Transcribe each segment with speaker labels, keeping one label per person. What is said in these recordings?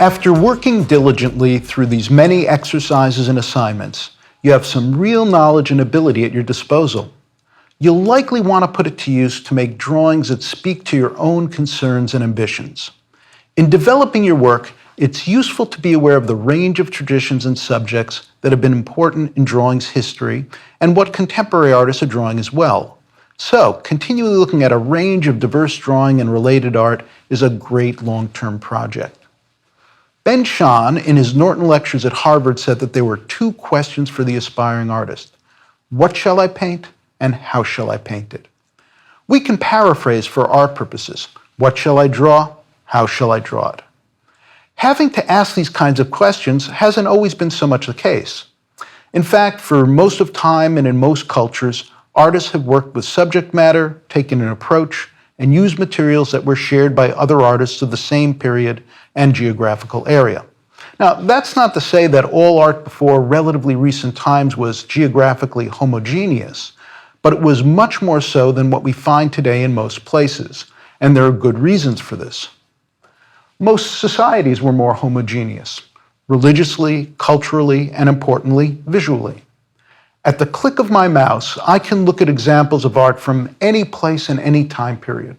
Speaker 1: After working diligently through these many exercises and assignments, you have some real knowledge and ability at your disposal. You'll likely want to put it to use to make drawings that speak to your own concerns and ambitions. In developing your work, it's useful to be aware of the range of traditions and subjects that have been important in drawing's history and what contemporary artists are drawing as well. So, continually looking at a range of diverse drawing and related art is a great long-term project. Ben Shahn, in his Norton Lectures at Harvard, said that there were two questions for the aspiring artist. What shall I paint, and how shall I paint it? We can paraphrase for our purposes. What shall I draw? How shall I draw it? Having to ask these kinds of questions hasn't always been so much the case. In fact, for most of time and in most cultures, artists have worked with subject matter, taken an approach, and used materials that were shared by other artists of the same period and geographical area. Now, that's not to say that all art before relatively recent times was geographically homogeneous, but it was much more so than what we find today in most places, and there are good reasons for this. Most societies were more homogeneous, religiously, culturally, and importantly, visually. At the click of my mouse, I can look at examples of art from any place and any time period,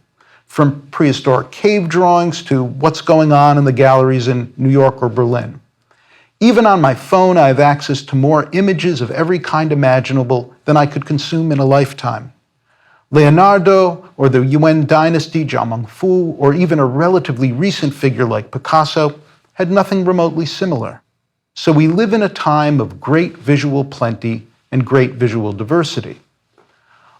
Speaker 1: from prehistoric cave drawings to what's going on in the galleries in New York or Berlin. Even on my phone, I have access to more images of every kind imaginable than I could consume in a lifetime. Leonardo, or the Yuan dynasty, Zhao Fu, or even a relatively recent figure like Picasso had nothing remotely similar. So we live in a time of great visual plenty and great visual diversity.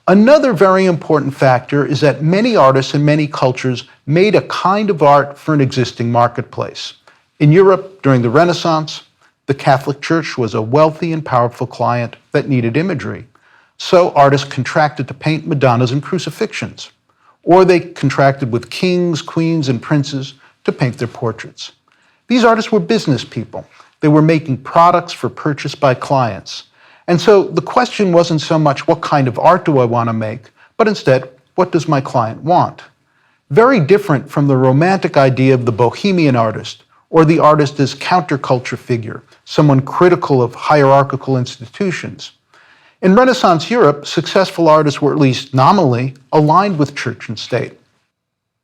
Speaker 1: Another very important factor is that many artists in many cultures made a kind of art for an existing marketplace. In Europe, during the Renaissance, the Catholic Church was a wealthy and powerful client that needed imagery. So artists contracted to paint Madonnas and crucifixions, or they contracted with kings, queens, and princes to paint their portraits. These artists were business people. They were making products for purchase by clients. And so the question wasn't so much what kind of art do I want to make, but instead, what does my client want? Very different from the romantic idea of the bohemian artist, or the artist as counterculture figure, someone critical of hierarchical institutions. In Renaissance Europe, successful artists were at least nominally aligned with church and state.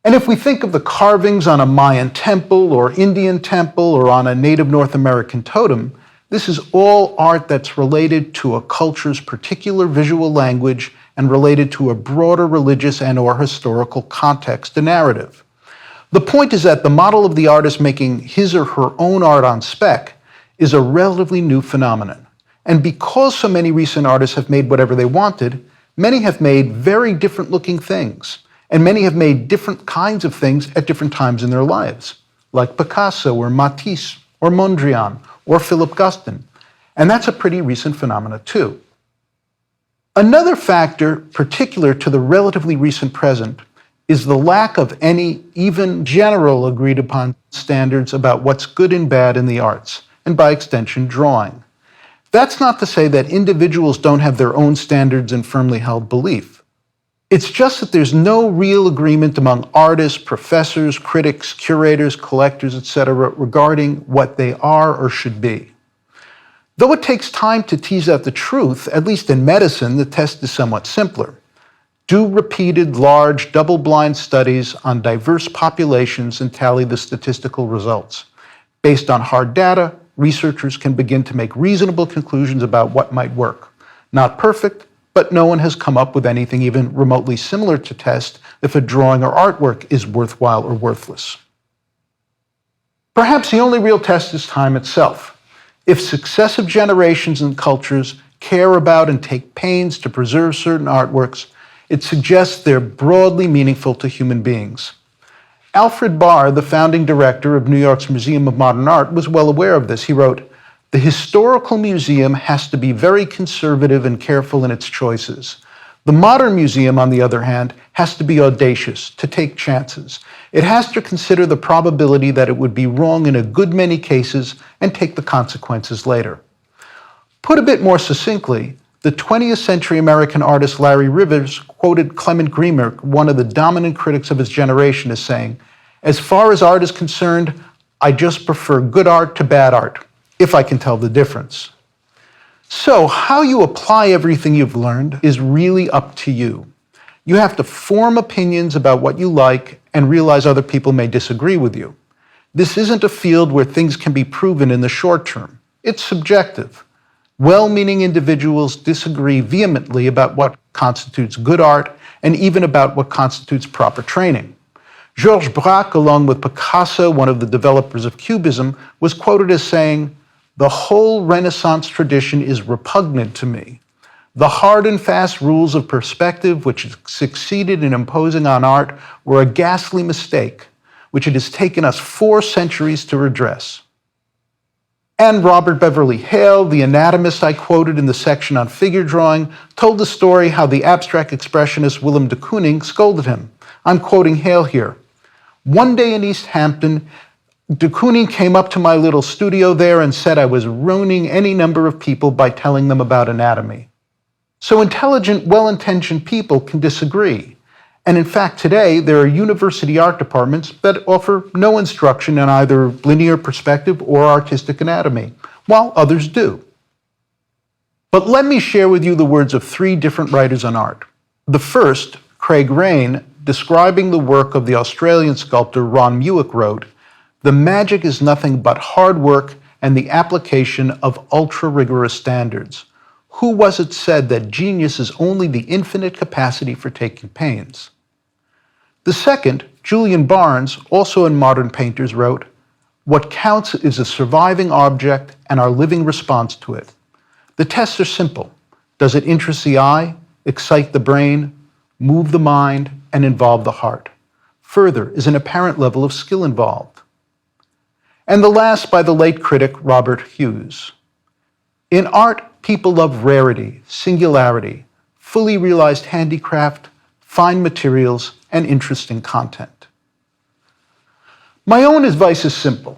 Speaker 1: And if we think of the carvings on a Mayan temple or Indian temple or on a native North American totem, this is all art that's related to a culture's particular visual language and related to a broader religious and/or historical context and narrative. The point is that the model of the artist making his or her own art on spec is a relatively new phenomenon. And because so many recent artists have made whatever they wanted, many have made very different looking things. And many have made different kinds of things at different times in their lives, like Picasso or Matisse or Mondrian or Philip Guston. And that's a pretty recent phenomena too. Another factor particular to the relatively recent present is the lack of any even general agreed upon standards about what's good and bad in the arts, and by extension, drawing. That's not to say that individuals don't have their own standards and firmly held belief. It's just that there's no real agreement among artists, professors, critics, curators, collectors, etc., regarding what they are or should be. Though it takes time to tease out the truth, at least in medicine, the test is somewhat simpler. Do repeated, large, double-blind studies on diverse populations and tally the statistical results. Based on hard data, researchers can begin to make reasonable conclusions about what might work. Not perfect, but no one has come up with anything even remotely similar to test if a drawing or artwork is worthwhile or worthless. Perhaps the only real test is time itself. If successive generations and cultures care about and take pains to preserve certain artworks, it suggests they're broadly meaningful to human beings. Alfred Barr, the founding director of New York's Museum of Modern Art, was well aware of this. He wrote, "The historical museum has to be very conservative and careful in its choices. The modern museum, on the other hand, has to be audacious, to take chances. It has to consider the probability that it would be wrong in a good many cases and take the consequences later." Put a bit more succinctly, the 20th century American artist Larry Rivers quoted Clement Greenberg, one of the dominant critics of his generation, as saying, "As far as art is concerned, I just prefer good art to bad art, if I can tell the difference. So, how you apply everything you've learned is really up to you. You have to form opinions about what you like and realize other people may disagree with you. This isn't a field where things can be proven in the short term. It's subjective. Well-meaning individuals disagree vehemently about what constitutes good art and even about what constitutes proper training. Georges Braque, along with Picasso, one of the developers of Cubism, was quoted as saying, "The whole Renaissance tradition is repugnant to me. The hard and fast rules of perspective which succeeded in imposing on art were a ghastly mistake, which it has taken us 4 centuries to redress." And Robert Beverly Hale, the anatomist I quoted in the section on figure drawing, told the story how the abstract expressionist Willem de Kooning scolded him. I'm quoting Hale here. "One day in East Hampton, de Kooning came up to my little studio there and said I was ruining any number of people by telling them about anatomy." So intelligent, well-intentioned people can disagree. And in fact, today, there are university art departments that offer no instruction in either linear perspective or artistic anatomy, while others do. But let me share with you the words of 3 different writers on art. The first, Craig Raine, describing the work of the Australian sculptor Ron Muick, wrote, "The magic is nothing but hard work and the application of ultra-rigorous standards. Who was it said that genius is only the infinite capacity for taking pains?" The second, Julian Barnes, also in Modern Painters, wrote, "What counts is a surviving object and our living response to it. The tests are simple. Does it interest the eye, excite the brain, move the mind, and involve the heart? Further, is an apparent level of skill involved?" And the last by the late critic Robert Hughes. "In art, people love rarity, singularity, fully realized handicraft, fine materials, and interesting content." My own advice is simple.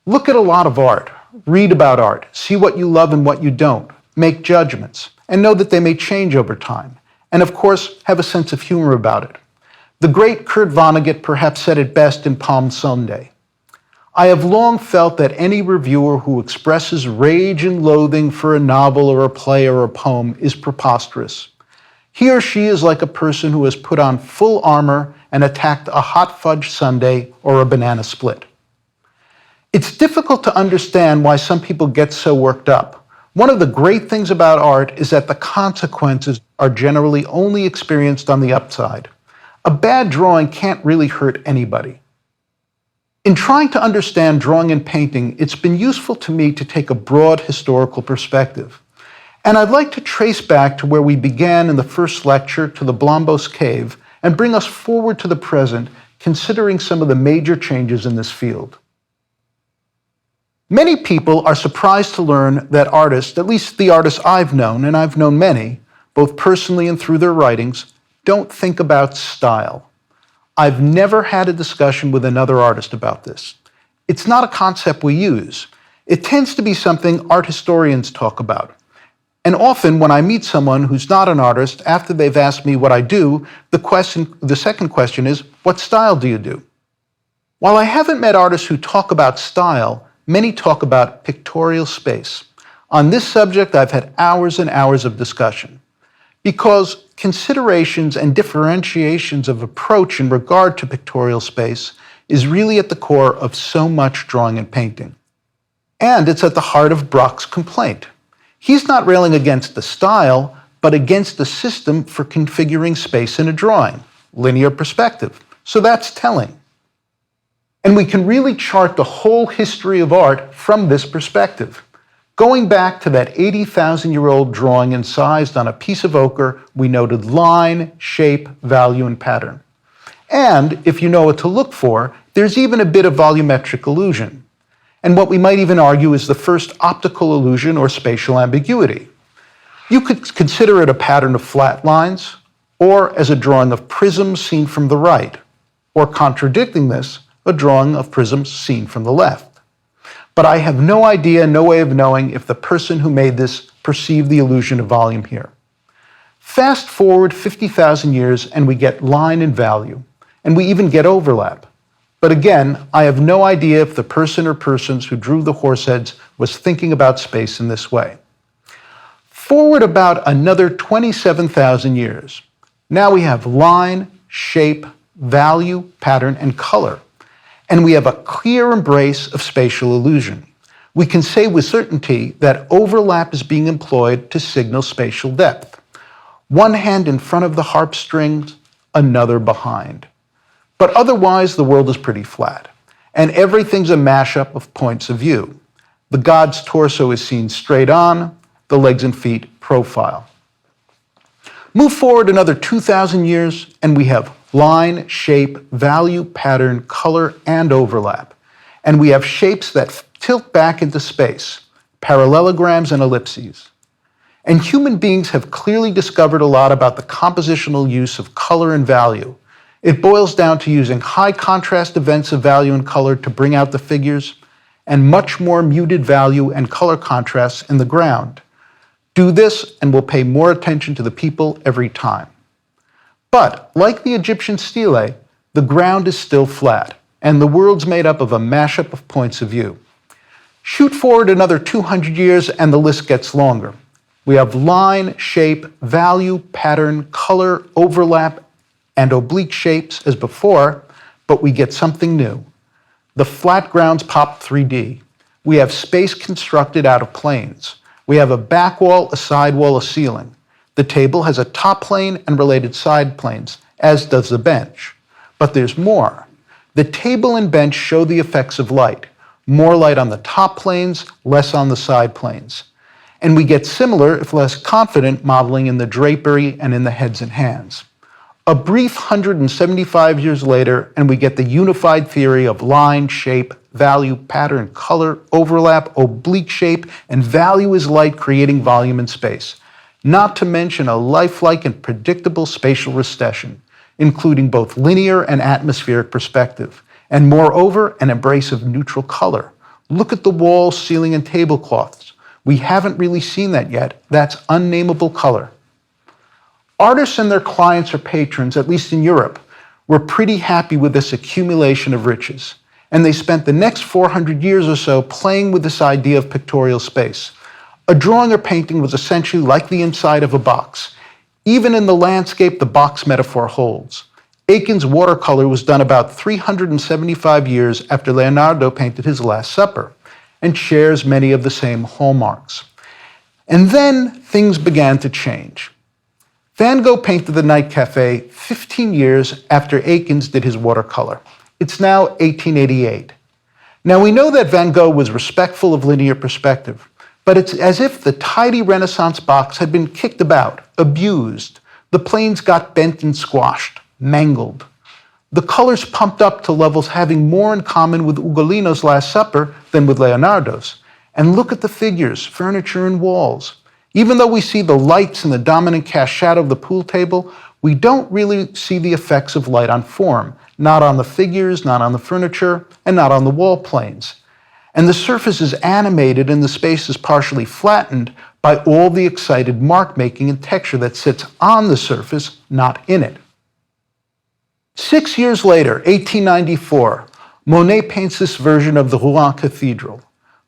Speaker 1: Look at a lot of art, read about art, see what you love and what you don't, make judgments, and know that they may change over time. And of course, have a sense of humor about it. The great Kurt Vonnegut perhaps said it best in Palm Sunday. "I have long felt that any reviewer who expresses rage and loathing for a novel or a play or a poem is preposterous. He or she is like a person who has put on full armor and attacked a hot fudge sundae or a banana split." It's difficult to understand why some people get so worked up. One of the great things about art is that the consequences are generally only experienced on the upside. A bad drawing can't really hurt anybody. In trying to understand drawing and painting, it's been useful to me to take a broad historical perspective. And I'd like to trace back to where we began in the first lecture, to the Blombos Cave, and bring us forward to the present, considering some of the major changes in this field. Many people are surprised to learn that artists, at least the artists I've known, and I've known many, both personally and through their writings, don't think about style. I've never had a discussion with another artist about this. It's not a concept we use. It tends to be something art historians talk about. And often when I meet someone who's not an artist, after they've asked me what I do, the second question is, what style do you do? While I haven't met artists who talk about style, many talk about pictorial space. On this subject, I've had hours and hours of discussion, because considerations and differentiations of approach in regard to pictorial space is really at the core of so much drawing and painting. And it's at the heart of Braque's complaint. He's not railing against the style, but against the system for configuring space in a drawing, linear perspective. So that's telling. And we can really chart the whole history of art from this perspective. Going back to that 80,000-year-old drawing incised on a piece of ochre, we noted line, shape, value, and pattern. And if you know what to look for, there's even a bit of volumetric illusion. And what we might even argue is the first optical illusion or spatial ambiguity. You could consider it a pattern of flat lines, or as a drawing of prisms seen from the right, or contradicting this, a drawing of prisms seen from the left. But I have no idea, no way of knowing if the person who made this perceived the illusion of volume here. Fast forward 50,000 years and we get line and value, and we even get overlap. But again, I have no idea if the person or persons who drew the horse heads was thinking about space in this way. Forward about another 27,000 years. Now we have line, shape, value, pattern, and color. And we have a clear embrace of spatial illusion. We can say with certainty that overlap is being employed to signal spatial depth. One hand in front of the harp strings, another behind. But otherwise, the world is pretty flat, and everything's a mashup of points of view. The god's torso is seen straight on, the legs and feet profile. Move forward another 2,000 years, and we have line, shape, value, pattern, color, and overlap. And we have shapes that tilt back into space, parallelograms and ellipses. And human beings have clearly discovered a lot about the compositional use of color and value. It boils down to using high contrast events of value and color to bring out the figures, and much more muted value and color contrasts in the ground. Do this and we'll pay more attention to the people every time. But, like the Egyptian stele, the ground is still flat, and the world's made up of a mashup of points of view. Shoot forward another 200 years and the list gets longer. We have line, shape, value, pattern, color, overlap, and oblique shapes as before, but we get something new. The flat grounds pop 3D. We have space constructed out of planes. We have a back wall, a side wall, a ceiling. The table has a top plane and related side planes, as does the bench. But there's more. The table and bench show the effects of light. More light on the top planes, less on the side planes. And we get similar, if less confident, modeling in the drapery and in the heads and hands. A brief 175 years later, and we get the unified theory of line, shape, value, pattern, color, overlap, oblique shape, and value is light creating volume in space. Not to mention a lifelike and predictable spatial recession, including both linear and atmospheric perspective, and moreover, an embrace of neutral color. Look at the walls, ceiling, and tablecloths. We haven't really seen that yet. That's unnameable color. Artists and their clients or patrons, at least in Europe, were pretty happy with this accumulation of riches, and they spent the next 400 years or so playing with this idea of pictorial space. A drawing or painting was essentially like the inside of a box. Even in the landscape, the box metaphor holds. Eakin's watercolor was done about 375 years after Leonardo painted his Last Supper, and shares many of the same hallmarks. And then things began to change. Van Gogh painted the Night Cafe 15 years after Eakins did his watercolor. It's now 1888. Now we know that Van Gogh was respectful of linear perspective, but it's as if the tidy Renaissance box had been kicked about, abused. The planes got bent and squashed, mangled. The colors pumped up to levels having more in common with Ugolino's Last Supper than with Leonardo's. And look at the figures, furniture, and walls. Even though we see the lights and the dominant cast shadow of the pool table, we don't really see the effects of light on form, not on the figures, not on the furniture, and not on the wall planes. And the surface is animated and the space is partially flattened by all the excited mark making and texture that sits on the surface, not in it. 6 years later, 1894, Monet paints this version of the Rouen Cathedral.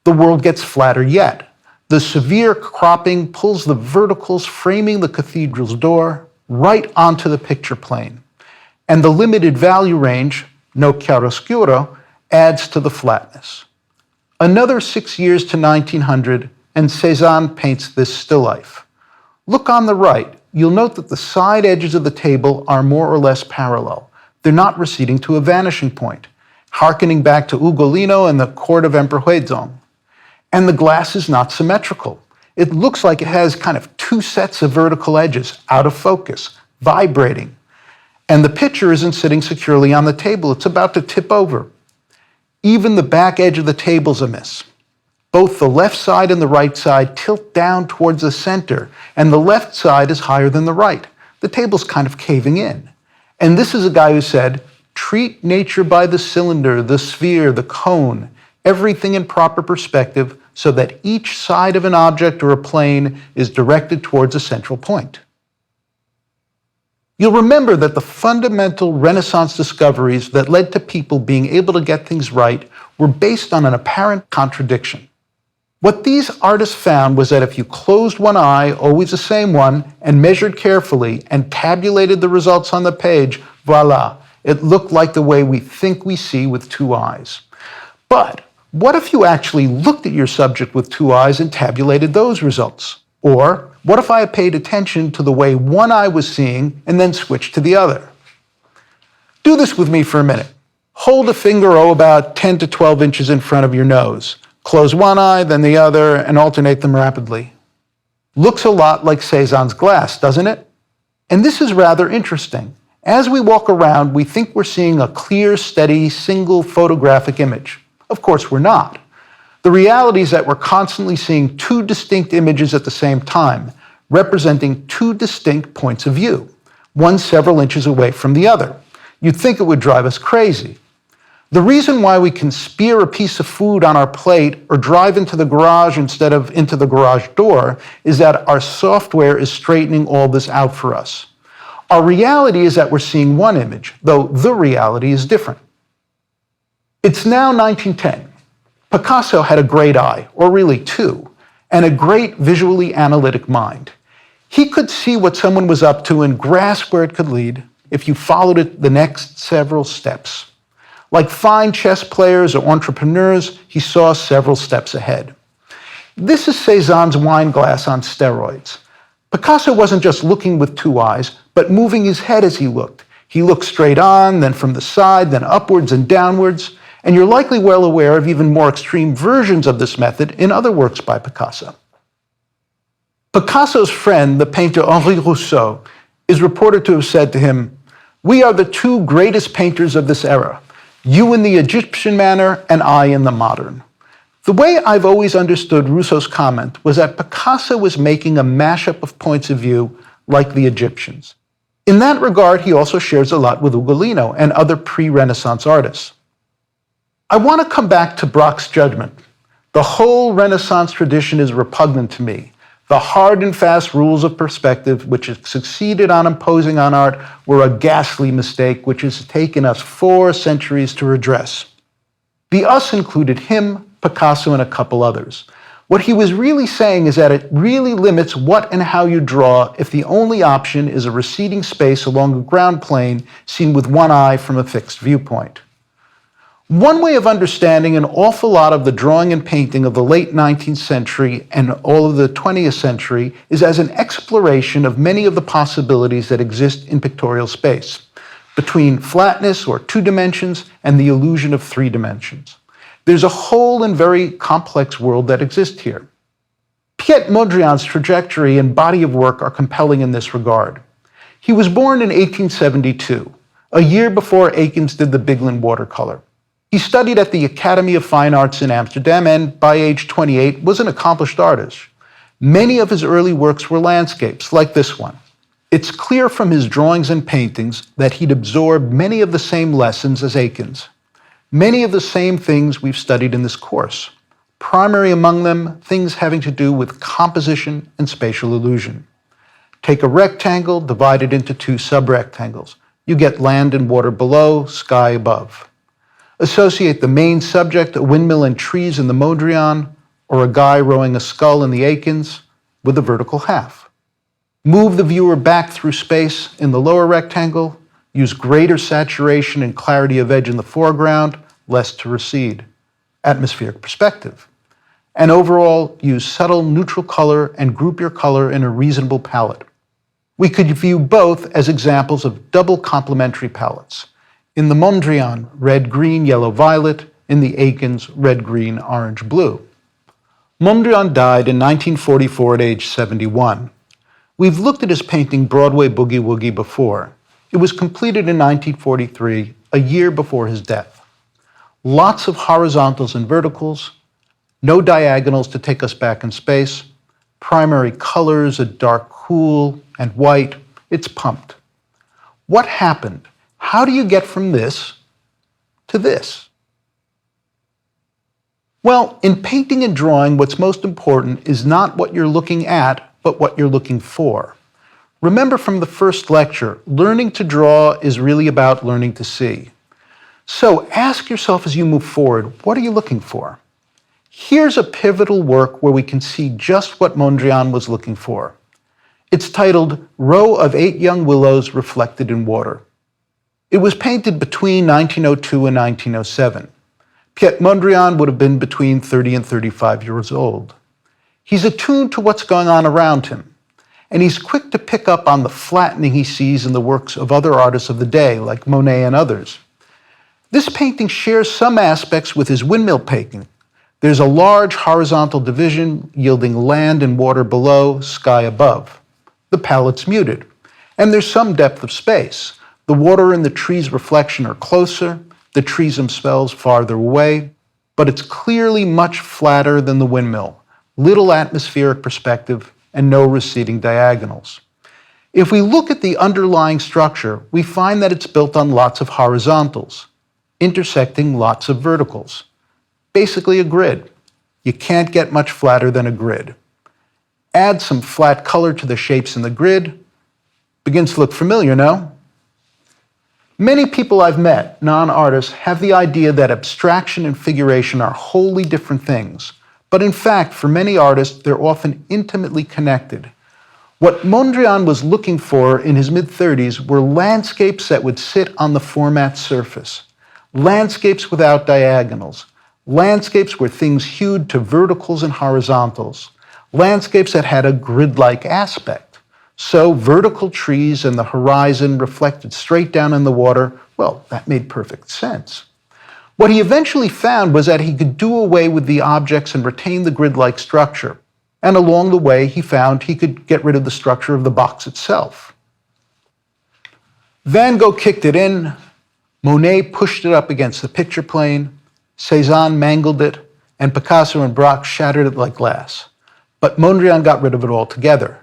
Speaker 1: The world gets flatter yet. The severe cropping pulls the verticals framing the cathedral's door right onto the picture plane. And the limited value range, no chiaroscuro, adds to the flatness. Another 6 years to 1900, and Cézanne paints this still life. Look on the right. You'll note that the side edges of the table are more or less parallel. They're not receding to a vanishing point, hearkening back to Ugolino and the court of Emperor Huizong. And the glass is not symmetrical. It looks like it has kind of two sets of vertical edges, out of focus, vibrating. And the picture isn't sitting securely on the table. It's about to tip over. Even the back edge of the table's amiss. Both the left side and the right side tilt down towards the center, and the left side is higher than the right. The table's kind of caving in. And this is a guy who said, treat nature by the cylinder, the sphere, the cone, everything in proper perspective so that each side of an object or a plane is directed towards a central point. You'll remember that the fundamental Renaissance discoveries that led to people being able to get things right were based on an apparent contradiction. What these artists found was that if you closed one eye, always the same one, and measured carefully and tabulated the results on the page, voila, it looked like the way we think we see with two eyes. But what if you actually looked at your subject with two eyes and tabulated those results? Or what if I had paid attention to the way one eye was seeing and then switched to the other? Do this with me for a minute. Hold a finger, about 10 to 12 inches in front of your nose. Close one eye, then the other, and alternate them rapidly. Looks a lot like Cézanne's glass, doesn't it? And this is rather interesting. As we walk around, we think we're seeing a clear, steady, single photographic image. Of course, we're not. The reality is that we're constantly seeing two distinct images at the same time, representing two distinct points of view, one several inches away from the other. You'd think it would drive us crazy. The reason why we can spear a piece of food on our plate or drive into the garage instead of into the garage door is that our software is straightening all this out for us. Our reality is that we're seeing one image, though the reality is different. It's now 1910. Picasso had a great eye, or really two, and a great visually analytic mind. He could see what someone was up to and grasp where it could lead if you followed it the next several steps. Like fine chess players or entrepreneurs, he saw several steps ahead. This is Cézanne's wine glass on steroids. Picasso wasn't just looking with two eyes, but moving his head as he looked. He looked straight on, then from the side, then upwards and downwards, and you're likely well aware of even more extreme versions of this method in other works by Picasso. Picasso's friend, the painter Henri Rousseau, is reported to have said to him, "We are the two greatest painters of this era. You in the Egyptian manner, and I in the modern." The way I've always understood Rousseau's comment was that Picasso was making a mashup of points of view like the Egyptians. In that regard, he also shares a lot with Ugolino and other pre-Renaissance artists. I want to come back to Braque's judgment. The whole Renaissance tradition is repugnant to me. The hard and fast rules of perspective, which have succeeded on imposing on art, were a ghastly mistake which has taken us 4 centuries to redress. The us included him, Picasso, and a couple others. What he was really saying is that it really limits what and how you draw if the only option is a receding space along a ground plane seen with one eye from a fixed viewpoint. One way of understanding an awful lot of the drawing and painting of the late 19th century and all of the 20th century is as an exploration of many of the possibilities that exist in pictorial space, between flatness or 2 dimensions and the illusion of 3 dimensions. There's a whole and very complex world that exists here. Piet Mondrian's trajectory and body of work are compelling in this regard. He was born in 1872, a year before Akins did the Bigland watercolor. He studied at the Academy of Fine Arts in Amsterdam and, by age 28, was an accomplished artist. Many of his early works were landscapes, like this one. It's clear from his drawings and paintings that he'd absorbed many of the same lessons as Akins. Many of the same things we've studied in this course. Primary among them, things having to do with composition and spatial illusion. Take a rectangle, divide it into 2 subrectangles. You get land and water below, sky above. Associate the main subject, a windmill and trees in the Mondrian, or a guy rowing a scull in the Akins, with a vertical half. Move the viewer back through space in the lower rectangle, use greater saturation and clarity of edge in the foreground, less to recede. Atmospheric perspective. And overall, use subtle neutral color and group your color in a reasonable palette. We could view both as examples of double complementary palettes. In the Mondrian, red, green, yellow, violet. In the Akins, red, green, orange, blue. Mondrian died in 1944 at age 71. We've looked at his painting Broadway Boogie Woogie before. It was completed in 1943, a year before his death. Lots of horizontals and verticals, no diagonals to take us back in space, primary colors, a dark cool and white. It's pumped. What happened? How do you get from this to this? Well, in painting and drawing, what's most important is not what you're looking at, but what you're looking for. Remember from the first lecture, learning to draw is really about learning to see. So ask yourself as you move forward, what are you looking for? Here's a pivotal work where we can see just what Mondrian was looking for. It's titled Row of 8 Young Willows Reflected in Water. It was painted between 1902 and 1907. Piet Mondrian would have been between 30 and 35 years old. He's attuned to what's going on around him, and he's quick to pick up on the flattening he sees in the works of other artists of the day, like Monet and others. This painting shares some aspects with his windmill painting. There's a large horizontal division yielding land and water below, sky above. The palette's muted, and there's some depth of space. The water and the trees' reflection are closer, the trees themselves farther away, but it's clearly much flatter than the windmill, little atmospheric perspective, and no receding diagonals. If we look at the underlying structure, we find that it's built on lots of horizontals, intersecting lots of verticals. Basically a grid. You can't get much flatter than a grid. Add some flat color to the shapes in the grid. Begins to look familiar, no? Many people I've met, non-artists, have the idea that abstraction and figuration are wholly different things. But in fact, for many artists, they're often intimately connected. What Mondrian was looking for in his mid-30s were landscapes that would sit on the format surface. Landscapes without diagonals. Landscapes where things hewed to verticals and horizontals. Landscapes that had a grid-like aspect. So vertical trees and the horizon reflected straight down in the water, well, that made perfect sense. What he eventually found was that he could do away with the objects and retain the grid-like structure. And along the way, he found he could get rid of the structure of the box itself. Van Gogh kicked it in, Monet pushed it up against the picture plane, Cézanne mangled it, and Picasso and Braque shattered it like glass. But Mondrian got rid of it altogether.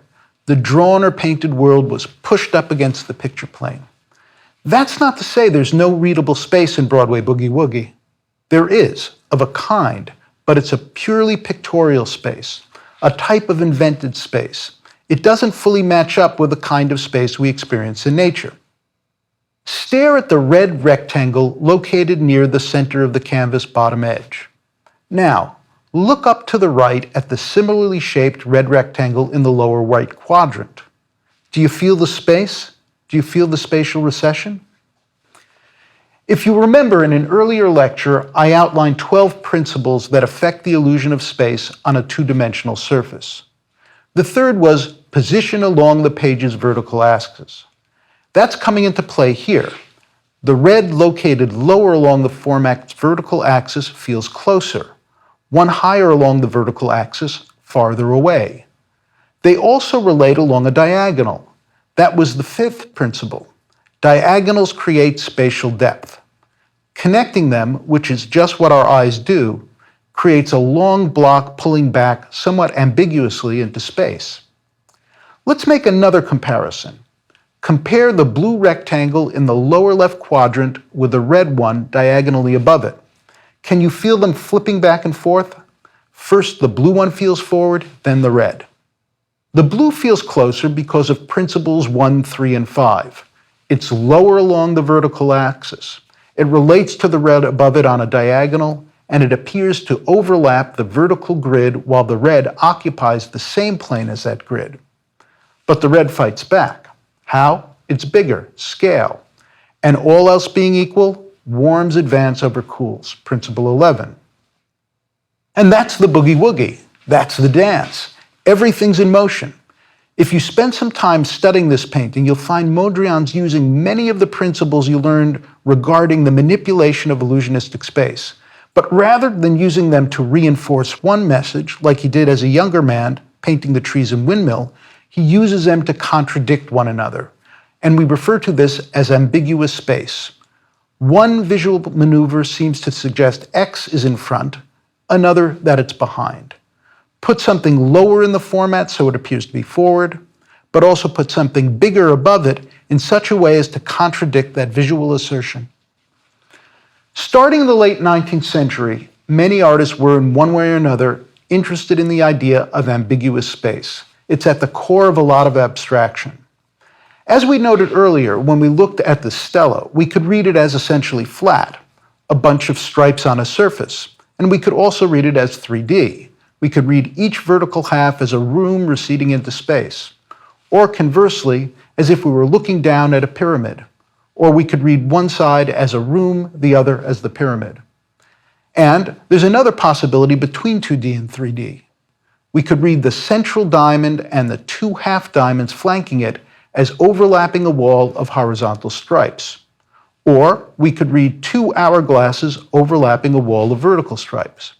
Speaker 1: The drawn or painted world was pushed up against the picture plane. That's not to say there's no readable space in Broadway Boogie Woogie. There is, of a kind, but it's a purely pictorial space, a type of invented space. It doesn't fully match up with the kind of space we experience in nature. Stare at the red rectangle located near the center of the canvas bottom edge. Now, look up to the right at the similarly shaped red rectangle in the lower right quadrant. Do you feel the space? Do you feel the spatial recession? If you remember, in an earlier lecture, I outlined 12 principles that affect the illusion of space on a two-dimensional surface. The third was position along the page's vertical axis. That's coming into play here. The red located lower along the format's vertical axis feels closer. One higher along the vertical axis, farther away. They also relate along a diagonal. That was the fifth principle. Diagonals create spatial depth. Connecting them, which is just what our eyes do, creates a long block pulling back somewhat ambiguously into space. Let's make another comparison. Compare the blue rectangle in the lower left quadrant with the red one diagonally above it. Can you feel them flipping back and forth? First the blue one feels forward, then the red. The blue feels closer because of principles 1, 3, and 5. It's lower along the vertical axis. It relates to the red above it on a diagonal, and it appears to overlap the vertical grid while the red occupies the same plane as that grid. But the red fights back. How? It's bigger, scale. And all else being equal, warms advance over cools, principle 11. And that's the boogie woogie. That's the dance. Everything's in motion. If you spend some time studying this painting, you'll find Mondrian's using many of the principles you learned regarding the manipulation of illusionistic space. But rather than using them to reinforce one message, like he did as a younger man, painting the trees and windmill, he uses them to contradict one another. And we refer to this as ambiguous space. One visual maneuver seems to suggest X is in front, another that it's behind. Put something lower in the format so it appears to be forward, but also put something bigger above it in such a way as to contradict that visual assertion. Starting in the late 19th century, many artists were in one way or another interested in the idea of ambiguous space. It's at the core of a lot of abstraction. As we noted earlier, when we looked at the stela, we could read it as essentially flat, a bunch of stripes on a surface, and we could also read it as 3D. We could read each vertical half as a room receding into space, or conversely, as if we were looking down at a pyramid, or we could read one side as a room, the other as the pyramid. And there's another possibility between 2D and 3D. We could read the central diamond and the two half diamonds flanking it as overlapping a wall of horizontal stripes. Or we could read two hourglasses overlapping a wall of vertical stripes.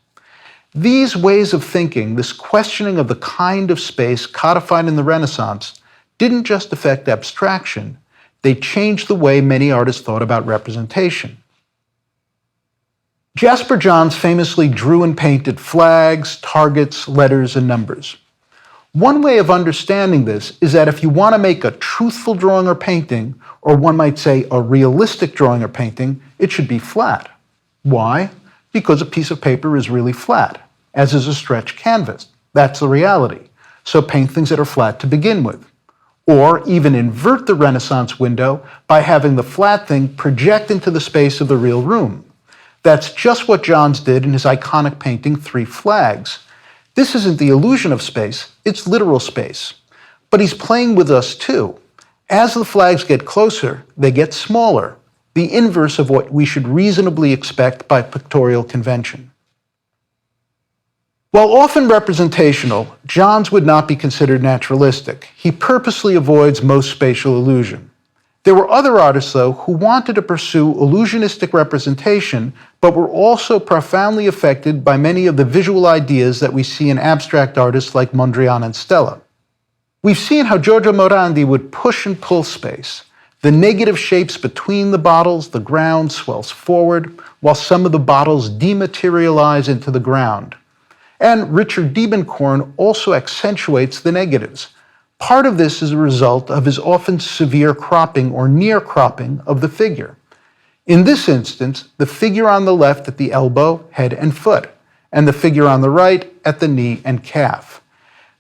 Speaker 1: These ways of thinking, this questioning of the kind of space codified in the Renaissance, didn't just affect abstraction, they changed the way many artists thought about representation. Jasper Johns famously drew and painted flags, targets, letters, and numbers. One way of understanding this is that if you want to make a truthful drawing or painting, or one might say a realistic drawing or painting, it should be flat. Why? Because a piece of paper is really flat, as is a stretched canvas. That's the reality. So paint things that are flat to begin with. Or even invert the Renaissance window by having the flat thing project into the space of the real room. That's just what Johns did in his iconic painting, Three Flags. This isn't the illusion of space, it's literal space. But he's playing with us too. As the flags get closer, they get smaller, the inverse of what we should reasonably expect by pictorial convention. While often representational, Johns would not be considered naturalistic. He purposely avoids most spatial illusion. There were other artists, though, who wanted to pursue illusionistic representation, but were also profoundly affected by many of the visual ideas that we see in abstract artists like Mondrian and Stella. We've seen how Giorgio Morandi would push and pull space. The negative shapes between the bottles, the ground swells forward, while some of the bottles dematerialize into the ground. And Richard Diebenkorn also accentuates the negatives. Part of this is a result of his often severe cropping or near cropping of the figure. In this instance, the figure on the left at the elbow, head, and foot, and the figure on the right at the knee and calf.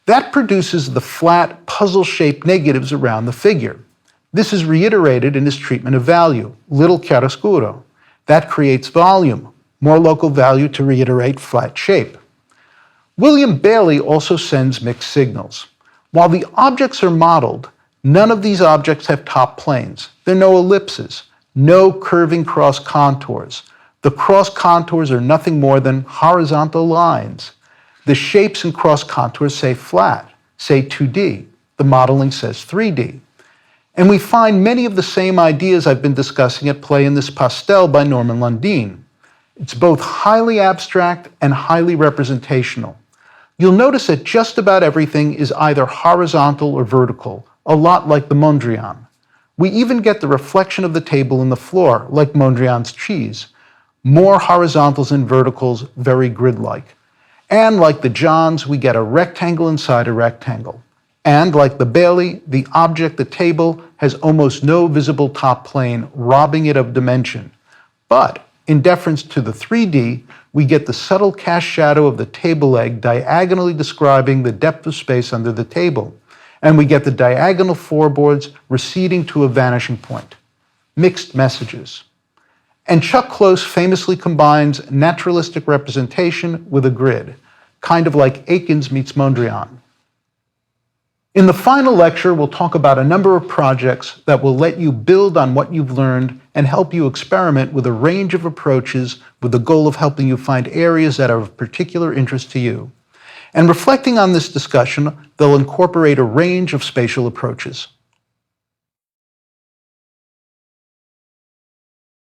Speaker 1: That produces the flat, puzzle-shaped negatives around the figure. This is reiterated in his treatment of value, little chiaroscuro. That creates volume, more local value to reiterate flat shape. William Bailey also sends mixed signals. While the objects are modeled, none of these objects have top planes. There are no ellipses, no curving cross contours. The cross contours are nothing more than horizontal lines. The shapes and cross contours say flat, say 2D. The modeling says 3D. And we find many of the same ideas I've been discussing at play in this pastel by Norman Lundin. It's both highly abstract and highly representational. You'll notice that just about everything is either horizontal or vertical, a lot like the Mondrian. We even get the reflection of the table in the floor, like Mondrian's cheese. More horizontals and verticals, very grid-like. And like the Johns, we get a rectangle inside a rectangle. And like the Bailey, the object, the table, has almost no visible top plane, robbing it of dimension. But in deference to the 3D, we get the subtle cast shadow of the table leg diagonally describing the depth of space under the table. And we get the diagonal floorboards receding to a vanishing point. Mixed messages. And Chuck Close famously combines naturalistic representation with a grid, kind of like Akins meets Mondrian. In the final lecture, we'll talk about a number of projects that will let you build on what you've learned and help you experiment with a range of approaches with the goal of helping you find areas that are of particular interest to you. And reflecting on this discussion, they'll incorporate a range of spatial approaches.